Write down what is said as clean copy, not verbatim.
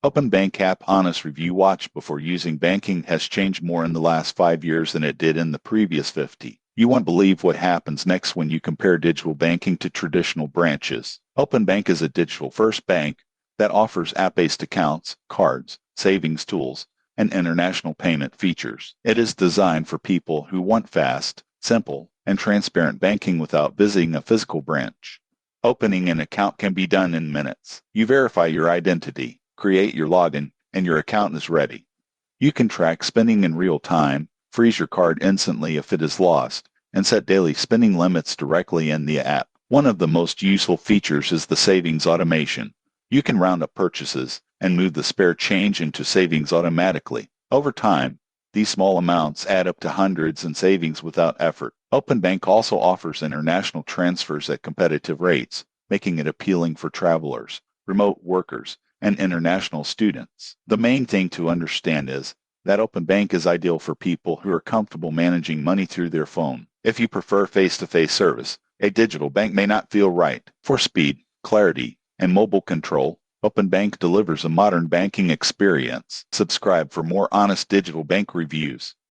OpenBank app honest review watch before using banking has changed more in the last 5 years than it did in the previous 50. You won't believe what happens next when you compare digital banking to traditional branches. OpenBank is a digital-first bank that offers app-based accounts, cards, savings tools, and international payment features. It is designed for people who want fast, simple, and transparent banking without visiting a physical branch. Opening an account can be done in minutes. You verify your identity, create your login, and your account is ready. You can track spending in real time, freeze your card instantly if it is lost, and set daily spending limits directly in the app. One of the most useful features is the savings automation. You can round up purchases and move the spare change into savings automatically. Over time, these small amounts add up to hundreds in savings without effort. OpenBank also offers international transfers at competitive rates, making it appealing for travelers, remote workers, and international students. The main thing to understand is that OpenBank is ideal for people who are comfortable managing money through their phone. If you prefer face-to-face service, a digital bank may not feel right. For speed, clarity, and mobile control, OpenBank delivers a modern banking experience. Subscribe for more honest digital bank reviews.